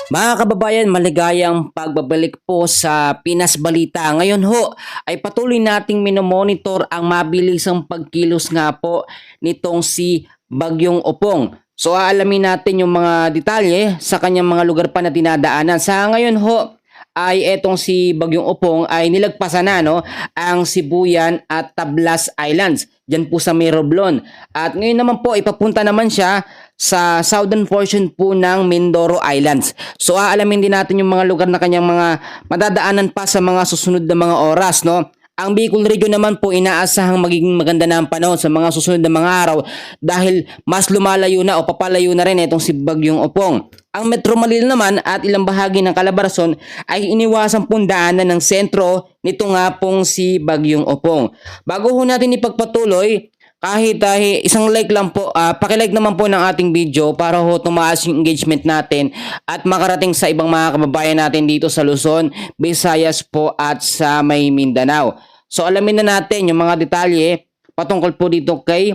Mga kababayan, maligayang pagbabalik po sa Pinas Balita. Ngayon ho, ay patuloy nating minomonitor ang mabilisang pagkilos nga po nitong si Bagyong Opong. So aalamin natin yung mga detalye sa kanyang mga lugar pa na dinadaanan. Sa ngayon ho, ay etong si Bagyong Opong ay nilagpasan na no, ang Sibuyan at Tablas Islands. Diyan po sa May Romblon. At ngayon naman po, ipapunta naman siya sa southern portion po ng Mindoro Islands. So aalamin din natin yung mga lugar na kanyang mga madadaanan pa sa mga susunod na mga oras, no? Ang Bicol Region naman po inaasahang magiging maganda na ang panahon sa mga susunod na mga araw dahil mas lumalayo na o papalayo na rin itong si Bagyong Opong. Ang Metro Manila naman at ilang bahagi ng Calabarzon ay iniwasang pundaanan ng sentro nito nga pong si Bagyong Opong. Bago ho natin ipagpatuloy, kahit isang like lang po, paki-like naman po ng ating video para ho tumaas yung engagement natin at makarating sa ibang mga kababayan natin dito sa Luzon, Visayas po at sa may Mindanao. So alamin na natin yung mga detalye patungkol po dito kay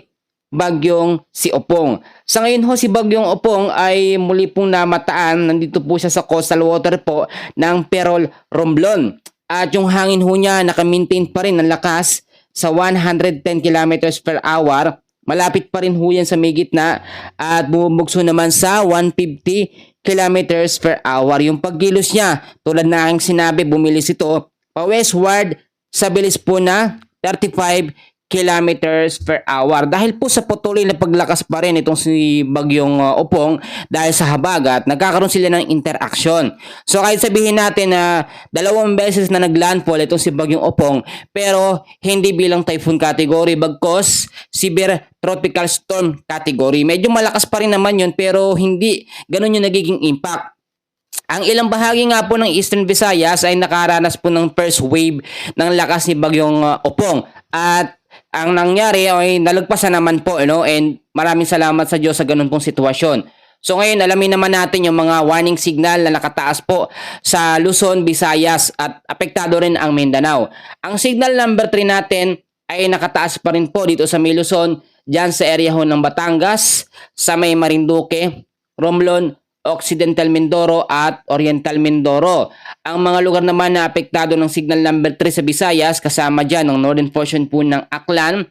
Bagyong si Opong. Sa ngayon ho si Bagyong Opong ay muli pong namataan, nandito po siya sa coastal water po ng Perol Romblon. At yung hangin ho niya naka-maintain pa rin ng lakas sa 110 kilometers per hour. Malapit pa rin ho yan sa may gitna at bumubugso naman sa 150 kilometers per hour. Yung pagkilos niya, tulad na aking sinabi, bumilis ito pa westward sa bilis po na 35 kilometers per hour. Dahil po sa patuloy na paglakas pa rin itong si Bagyong Opong dahil sa habagat, nagkakaroon sila ng interaction. So kahit sabihin natin na dalawang beses na naglandfall itong si Bagyong Opong pero hindi bilang typhoon category bagkos severe tropical storm category. Medyo malakas pa rin naman yun pero hindi ganun yung nagiging impact. Ang ilang bahagi nga po ng Eastern Visayas ay nakaranas po ng first wave ng lakas ni Bagyong Opong. At ang nangyari ay nalagpasan naman po, and maraming salamat sa Diyos sa ganun pong sitwasyon. So ngayon, alamin naman natin yung mga warning signal na nakataas po sa Luzon, Visayas at apektado rin ang Mindanao. Ang signal number 3 natin ay nakataas pa rin po dito sa may Luzon, dyan sa area ho ng Batangas, sa may Marinduque, Romblon, Occidental Mindoro at Oriental Mindoro. Ang mga lugar naman na apektado ng signal number 3 sa Visayas, kasama dyan ang northern portion po ng Aklan,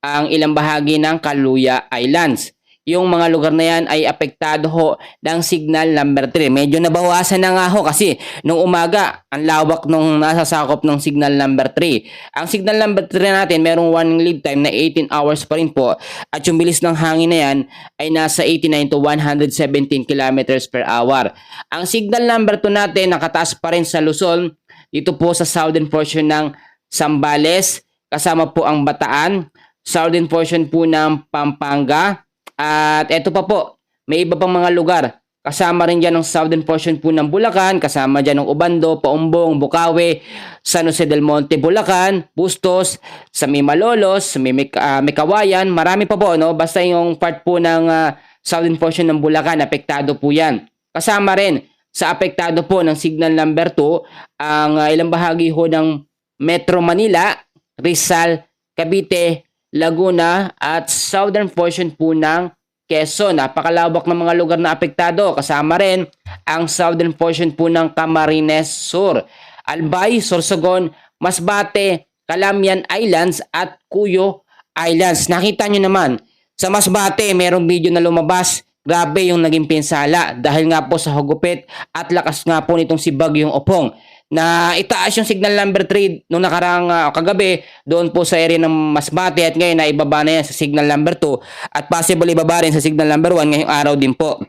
ang ilang bahagi ng Kaluya Islands. Yung mga lugar na yan ay apektado ho ng signal number 3. Medyo nabawasan na nga ho kasi nung umaga, ang lawak nung nasasakop ng signal number 3. Ang signal number 3 natin, merong warning lead time na 18 hours pa rin po. At yung bilis ng hangin na yan ay nasa 89 to 117 kilometers per hour. Ang signal number 2 natin, nakataas pa rin sa Luzon, dito po sa southern portion ng Zambales, kasama po ang Bataan, southern portion po ng Pampanga. At eto pa po, may iba pang mga lugar. Kasama rin dyan ang southern portion po ng Bulacan, kasama dyan ang Obando, Paumbong, Bukawi, San Jose del Monte, Bulacan, Bustos, sa may Malolos, sa may Mekawayan, marami pa po, no? Basta yung part po ng southern portion ng Bulacan, apektado po yan. Kasama rin sa apektado po ng signal number 2, ang ilang bahagi ho ng Metro Manila, Rizal, Cavite, Laguna at southern portion po ng Quezon. Napakalawak ng mga lugar na apektado. Kasama rin ang southern portion po ng Camarines Sur, Albay, Sorsogon, Masbate, Calamian Islands at Cuyo Islands. Nakita nyo naman, sa Masbate merong video na lumabas. Grabe yung naging pinsala dahil nga po sa hugupit at lakas nga po nitong si Bagyong Opong na itaas yung signal number 3 nung nakarang kagabi doon po sa area ng Masbate at ngayon na ibaba na yan sa signal number 2 at possible ibaba rin sa signal number 1 ngayong araw din po.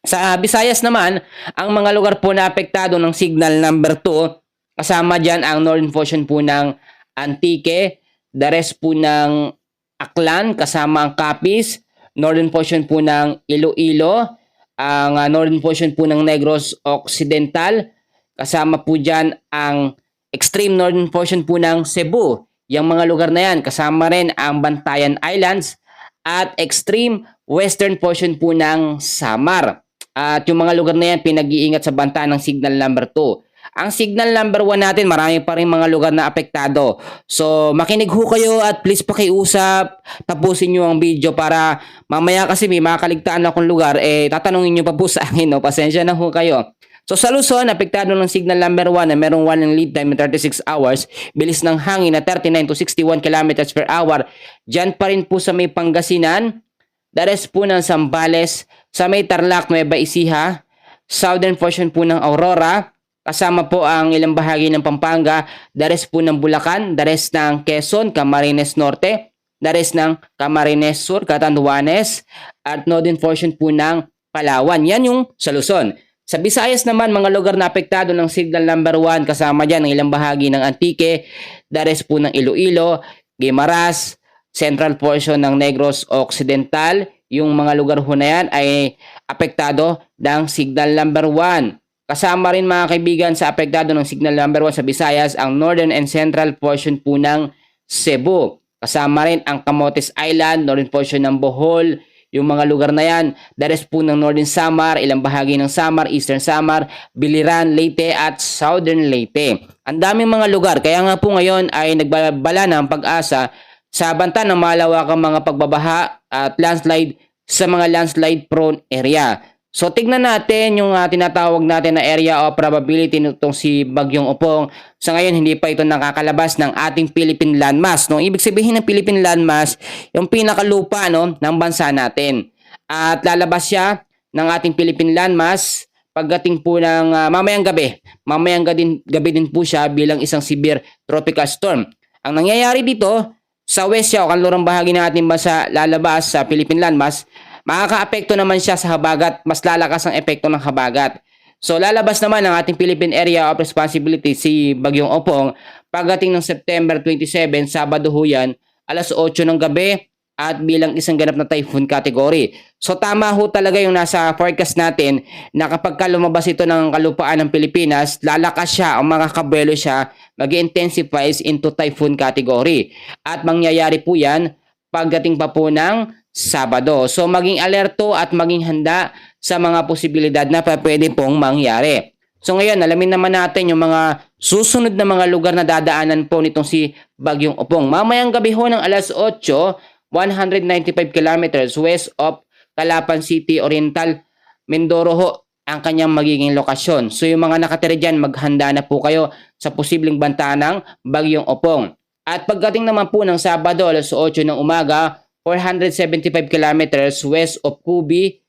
Sa Visayas naman, ang mga lugar po na apektado ng signal number 2, kasama dyan ang northern portion po ng Antique, the rest po ng Aklan, kasama ang Capiz, northern portion po ng Iloilo, ang northern portion po ng Negros Occidental, kasama po dyan ang extreme northern portion po ng Cebu. Yung mga lugar na yan, kasama rin ang Bantayan Islands at extreme western portion po ng Samar. At yung mga lugar na yan, pinag-iingat sa banta ng signal number 2. Ang signal number 1 natin, marami pa rin mga lugar na apektado. So, makinig ho kayo at please pakiusap, tapusin nyo ang video para mamaya kasi may makakaligtaan akong lugar, tatanungin nyo pa po sa akin, no? Pasensya na ho kayo. So sa Luzon, apektado ng signal number 1 na merong 1 ng lead time na 36 hours, bilis ng hangin na 39 to 61 kilometers per hour. Diyan pa rin po sa may Pangasinan, dares po ng Zambales, sa may Tarlac, Nueva Ecija, southern portion po ng Aurora, kasama po ang ilang bahagi ng Pampanga, dares po ng Bulacan, dares ng Quezon, Camarines Norte, dares ng Camarines Sur, Catanduanes, at northern portion po ng Palawan. Yan yung sa Luzon. Sa Visayas naman, mga lugar na apektado ng signal number 1, kasama dyan ang ilang bahagi ng Antique, dares po ng Iloilo, Guimaras, central portion ng Negros Occidental. Yung mga lugar ho na yan ay apektado ng signal number 1. Kasama rin mga kaibigan sa apektado ng signal number 1 sa Visayas ang northern and central portion po ng Cebu. Kasama rin ang Camotes Island, northern portion ng Bohol. Yung mga lugar na yan, dares po ng Northern Samar, ilang bahagi ng Samar, Eastern Samar, Biliran, Leyte at Southern Leyte. Ang daming mga lugar, kaya nga po ngayon ay nagbabala ng pag-asa sa banta ng malawakang mga pagbabaha at landslide sa mga landslide prone area. So tignan natin yung tinatawag natin na area of probability nitong si Bagyong Opong. Sa ngayon hindi pa ito nakakalabas ng ating Philippine landmass. No? Ibig sabihin ng Philippine landmass, yung pinakalupa no, ng bansa natin. At lalabas siya ng ating Philippine landmass pagdating po ng mamayang gabi. Mamayang gabi din po siya bilang isang severe tropical storm. Ang nangyayari dito, sa west siya o kanlurang bahagi ng ating bansa lalabas sa Philippine landmass, makaka-apekto naman siya sa habagat, mas lalakas ang epekto ng habagat. So lalabas naman ang ating Philippine Area of Responsibility si Bagyong Opong pagdating ng September 27, Sabado ho yan, alas 8 ng gabi at bilang isang ganap na typhoon category. So tama ho talaga yung nasa forecast natin na kapag lumabas ito ng kalupaan ng Pilipinas, lalakas siya, ang mga kabuelo siya, mag-intensifies into typhoon category. At mangyayari po yan pagdating pa po ng Sabado. So maging alerto at maging handa sa mga posibilidad na pwede pong mangyari. So ngayon, alamin naman natin yung mga susunod na mga lugar na dadaanan po nitong si Bagyong Opong. Mamayang gabi ho ng alas 8, 195 kilometers west of Calapan City, Oriental, Mindoro ho ang kanyang magiging lokasyon. So yung mga nakatira dyan, maghanda na po kayo sa posibleng banta ng Bagyong Opong. At pagdating naman po ng Sabado, alas 8 ng umaga, 475 kilometers west of Kubi,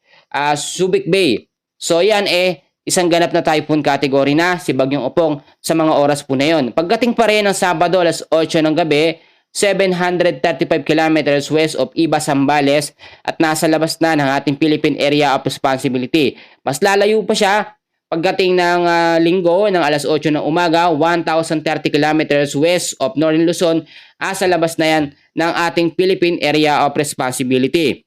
Subic Bay. So yan isang ganap na typhoon category na si Bagyong Opong sa mga oras po na yon. Pagdating pa rin ng Sabado, alas 8 ng gabi, 735 kilometers west of Iba, Zambales at nasa labas na ng ating Philippine Area of Responsibility. Mas lalayo pa siya pagdating ng linggo ng alas 8 ng umaga, 1,030 kilometers west of Northern Luzon, sa labas na yan ng ating Philippine Area of Responsibility.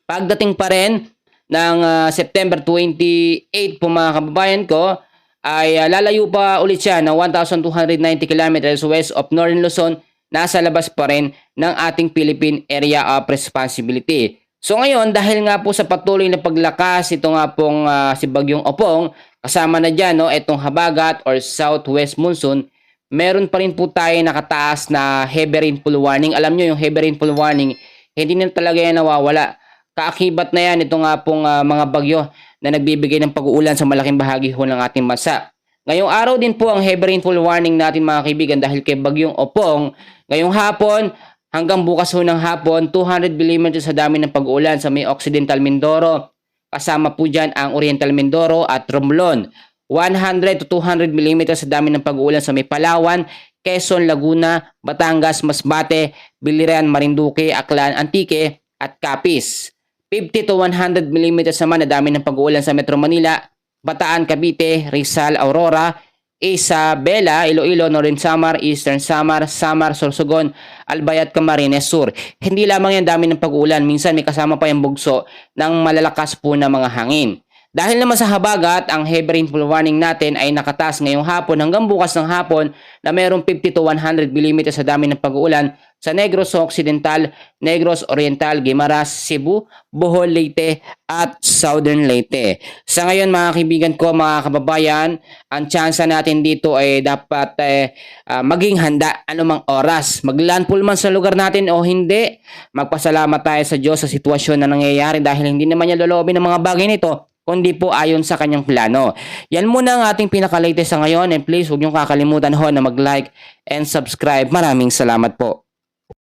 Pagdating pa rin ng September 28 po mga kababayan ko, ay lalayo pa ulit siya ng 1,290 kilometers west of Northern Luzon, nasa labas pa rin ng ating Philippine Area of Responsibility. So ngayon, dahil nga po sa patuloy na paglakas, ito nga pong si Bagyong Opong, kasama na dyan itong habagat or southwest monsoon, meron pa rin po tayo nakataas na heavy rainfall warning. Alam nyo yung heavy rainfall warning, hindi na talaga yan nawawala. Kaakibat na yan ito nga pong mga bagyo na nagbibigay ng pag-uulan sa malaking bahagi ho ng ating bansa. Ngayong araw din po ang heavy rainfall warning natin mga kaibigan dahil kay Bagyong Opong. Ngayong hapon hanggang bukas ho ng hapon, 200 mm sa dami ng pag-uulan sa may Occidental Mindoro. Kasama po dyan ang Oriental Mindoro at Romblon. 100 to 200 mm sa dami ng pag-uulan sa may Palawan, Quezon, Laguna, Batangas, Masbate, Biliran, Marinduque, Aklan, Antique at Capiz. 50 to 100 mm naman na dami ng pag-uulan sa Metro Manila, Bataan, Cavite, Rizal, Aurora, Isabela, Iloilo, Northern Samar, Eastern Samar, Samar, Sorsogon, Albay at Camarines Sur. Hindi lamang yan dami ng pag-uulan, minsan may kasama pa yung bugso ng malalakas po na mga hangin. Dahil naman sa habagat, ang heavy rainfall warning natin ay nakataas ngayong hapon hanggang bukas ng hapon na mayroong 50 to 100 mm sa dami ng pag-uulan sa Negros Occidental, Negros Oriental, Guimaras, Cebu, Bohol, Leyte at Southern Leyte. Sa ngayon mga kaibigan ko, mga kababayan, ang tsansa natin dito ay dapat maging handa anumang oras. Maglandfall man sa lugar natin o hindi, magpasalamat tayo sa Diyos sa sitwasyon na nangyayari dahil hindi naman niya loloobin ng mga bagay nito kundi po ayon sa kanyang plano. Yan muna ang ating pinaka-latest sa ngayon and please huwag niyong kakalimutan ho na mag-like and subscribe. Maraming salamat po.